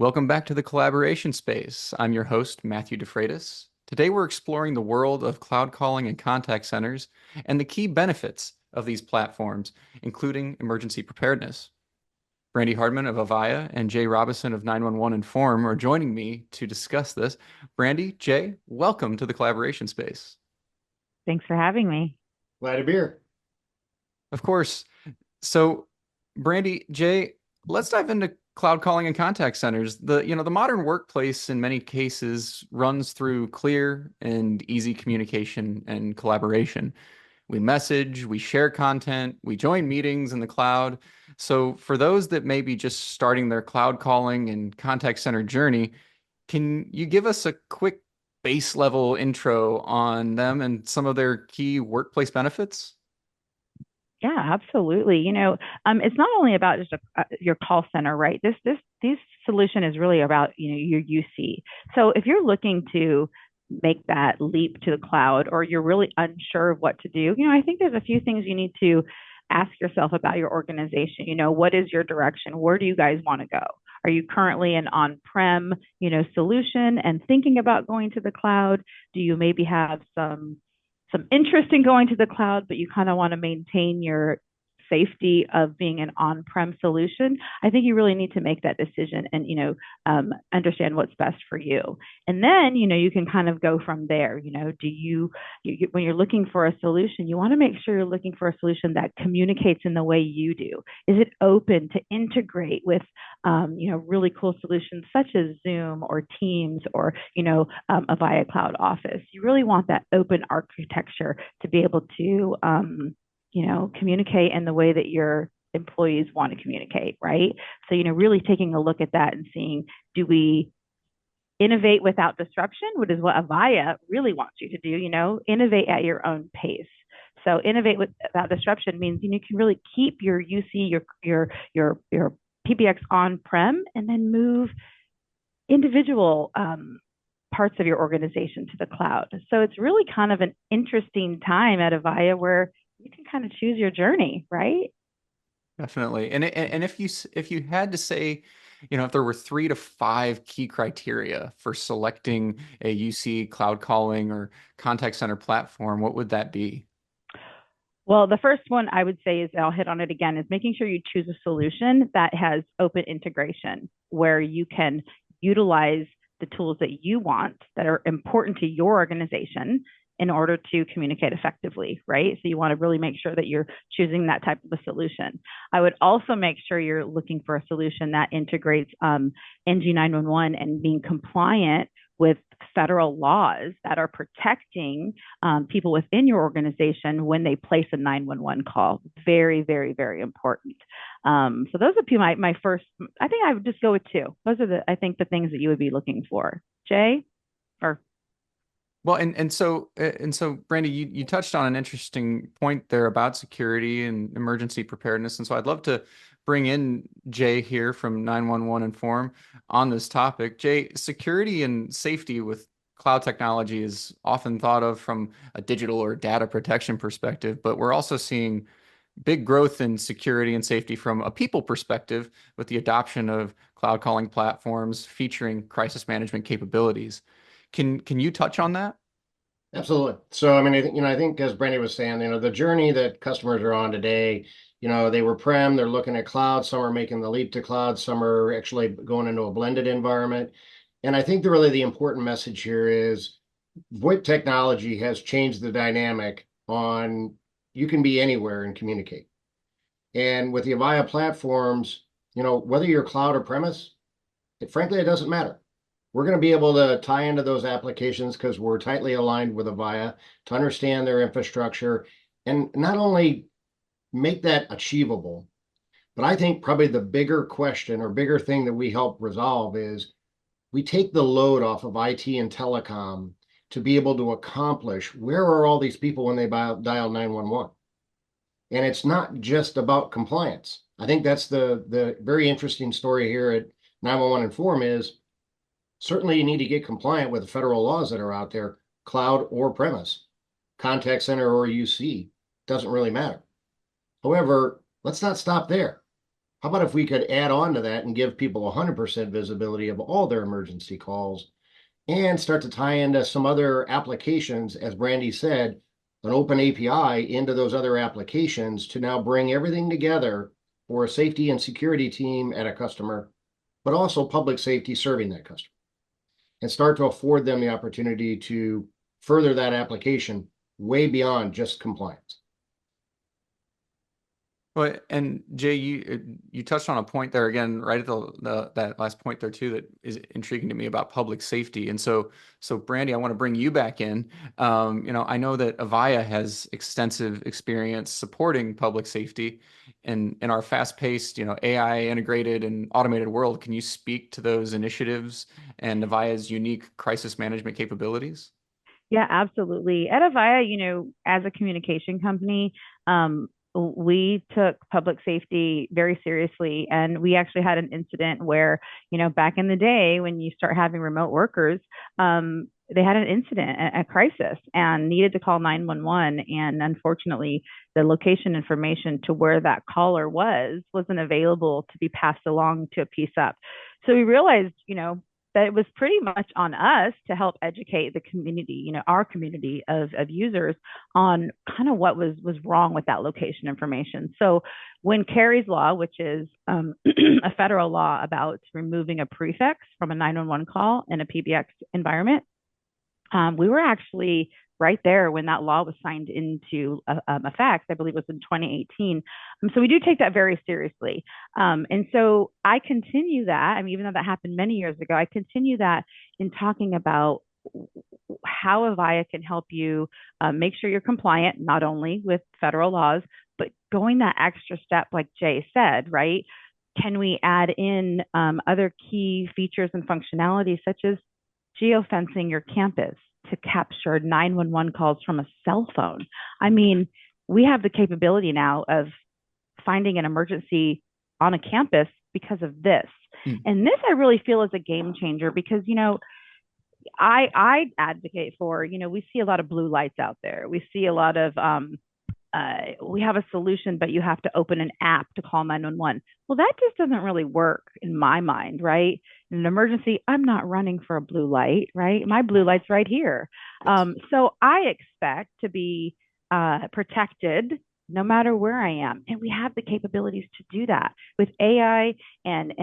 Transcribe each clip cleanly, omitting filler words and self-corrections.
Welcome back to the collaboration space. I'm your host, Matthew DeFreitas. Today we're exploring the world of cloud calling and contact centers and the key benefits of these platforms, including emergency preparedness. Brandi Hardman of Avaya and Jay Robison of 911inform are joining me to discuss this. Brandi, Jay, welcome to the collaboration space. Thanks for having me. Glad to be here. Of course. So, Brandi, Jay, let's dive into cloud calling and contact centers. The modern workplace in many cases runs through clear and easy communication and collaboration. We message, we share content, we join meetings in the cloud. So for those that may be just starting their cloud calling and contact center journey, can you give us a quick base level intro on them and some of their key workplace benefits? Yeah, absolutely. It's not only about just your call center, right? This solution is really about your UC. So if you're looking to make that leap to the cloud, or you're really unsure of what to do, I think there's a few things you need to ask yourself about your organization. What is your direction? Where do you guys want to go? Are you currently an on-prem, solution and thinking about going to the cloud? Do you maybe have some interest in going to the cloud, but you kind of want to maintain your safety of being an on-prem solution? I think you really need to make that decision and understand what's best for you. And then you can kind of go from there. Do you when you're looking for a solution, you want to make sure you're looking for a solution that communicates in the way you do. Is it open to integrate with really cool solutions such as Zoom or Teams or Avaya Cloud Office? You really want that open architecture to be able to communicate in the way that your employees want to communicate, right? So, really taking a look at that and seeing, do we innovate without disruption, which is what Avaya really wants you to do, innovate at your own pace. So innovate without disruption means you can really keep your UC, your PBX on-prem, and then move individual parts of your organization to the cloud. So it's really kind of an interesting time at Avaya where you can kind of choose your journey, right? Definitely. And if you had to say, if there were 3 to 5 key criteria for selecting a UC cloud calling or contact center platform, what would that be? Well, the first one I would say is, I'll hit on it again, is making sure you choose a solution that has open integration where you can utilize the tools that you want that are important to your organization in order to communicate effectively, right? So you want to really make sure that you're choosing that type of a solution. I would also make sure you're looking for a solution that integrates NG 911 and being compliant with federal laws that are protecting people within your organization when they place a 911 call. Very, very, very important. So those would be my first. I think I would just go with 2. Those are I think the things that you would be looking for. Jay, or Well, and so, Brandi, you touched on an interesting point there about security and emergency preparedness, and so I'd love to bring in Jay here from 911inform on this topic. Jay, security and safety with cloud technology is often thought of from a digital or data protection perspective, but we're also seeing big growth in security and safety from a people perspective with the adoption of cloud calling platforms featuring crisis management capabilities. Can you touch on that? Absolutely. So, I mean, I think as Brandi was saying, the journey that customers are on today, they were prem, they're looking at cloud, some are making the leap to cloud, some are actually going into a blended environment. And I think the important message here is VoIP technology has changed the dynamic on you can be anywhere and communicate. And with the Avaya platforms, whether you're cloud or premise, frankly, it doesn't matter. We're going to be able to tie into those applications because we're tightly aligned with Avaya to understand their infrastructure and not only make that achievable, but I think probably the bigger question or bigger thing that we help resolve is we take the load off of IT and telecom to be able to accomplish where are all these people when they dial 911. And it's not just about compliance. I think that's the very interesting story here at 911inform is certainly you need to get compliant with the federal laws that are out there, cloud or premise, contact center or UC, doesn't really matter. However, let's not stop there. How about if we could add on to that and give people 100% visibility of all their emergency calls and start to tie into some other applications, as Brandi said, an open API into those other applications to now bring everything together for a safety and security team at a customer, but also public safety serving that customer, and start to afford them the opportunity to further that application way beyond just compliance. Well, and Jay, you touched on a point there again, right at that last point there too, that is intriguing to me about public safety. And so Brandi, I want to bring you back in. I know that Avaya has extensive experience supporting public safety in our fast-paced, AI integrated and automated world. Can you speak to those initiatives and Avaya's unique crisis management capabilities? Yeah, absolutely. At Avaya, as a communication company, we took public safety very seriously. And we actually had an incident where, back in the day when you start having remote workers, they had an incident, a crisis, and needed to call 911. And unfortunately, the location information to where that caller wasn't available to be passed along to a PSUP. So we realized, that it was pretty much on us to help educate the community, our community of users on kind of what was wrong with that location information. So when Kerry's law, which is a federal law about removing a prefix from a 911 call in a PBX environment, we were actually right there when that law was signed into effect. I believe it was in 2018. So we do take that very seriously. And so I continue that. I mean, even though that happened many years ago, I continue that in talking about how Avaya can help you make sure you're compliant, not only with federal laws, but going that extra step, like Jay said, right? Can we add in other key features and functionalities, such as geofencing your campus to capture 911 calls from a cell phone? I mean, we have the capability now of finding an emergency on a campus because of this. And this I really feel is a game changer because, I advocate for, we see a lot of blue lights out there. We see a lot of, we have a solution, but you have to open an app to call 911. Well, that just doesn't really work in my mind, right? In an emergency, I'm not running for a blue light, right? My blue light's right here. So I expect to be protected no matter where I am. And we have the capabilities to do that. With AI and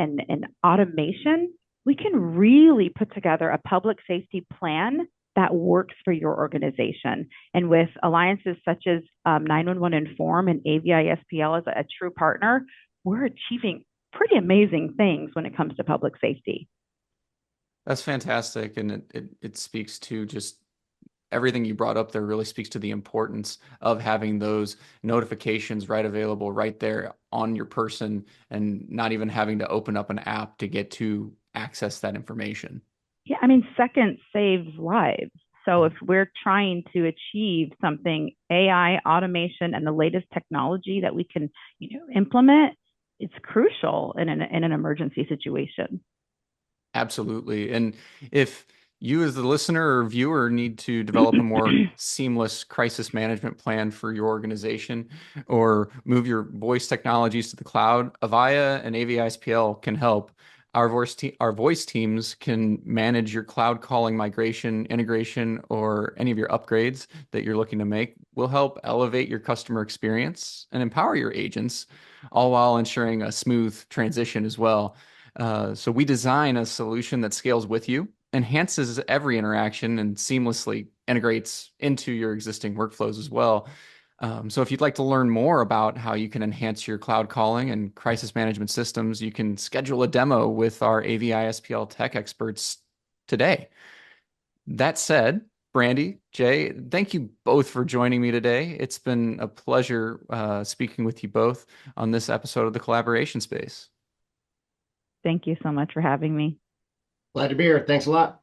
automation, we can really put together a public safety plan that works for your organization. And with alliances such as 911inform and AVI-SPL as a true partner, we're achieving pretty amazing things when it comes to public safety. That's fantastic. And it speaks to just everything you brought up there really speaks to the importance of having those notifications available right there on your person and not even having to open up an app to get to access that information. Yeah, I mean, seconds saves lives. So if we're trying to achieve something, AI, automation, and the latest technology that we can, implement, it's crucial in an emergency situation. Absolutely. And if you as the listener or viewer need to develop a more seamless crisis management plan for your organization or move your voice technologies to the cloud, Avaya and AVI-SPL can help. Our voice teams can manage your cloud calling migration, integration, or any of your upgrades that you're looking to make. We'll help elevate your customer experience and empower your agents, all while ensuring a smooth transition as well. So we design a solution that scales with you, enhances every interaction, and seamlessly integrates into your existing workflows as well. So if you'd like to learn more about how you can enhance your cloud calling and crisis management systems, you can schedule a demo with our AVI-SPL tech experts today. That said, Brandi, Jay, thank you both for joining me today. It's been a pleasure speaking with you both on this episode of the Collaboration Space. Thank you so much for having me. Glad to be here. Thanks a lot.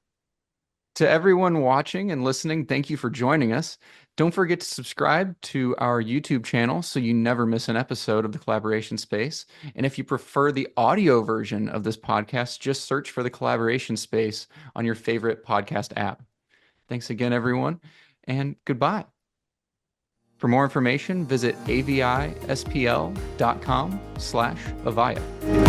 To everyone watching and listening, thank you for joining us. Don't forget to subscribe to our YouTube channel so you never miss an episode of the Collaboration Space. And if you prefer the audio version of this podcast, just search for the Collaboration Space on your favorite podcast app. Thanks again, everyone, and goodbye. For more information, visit avispl.com/Avaya.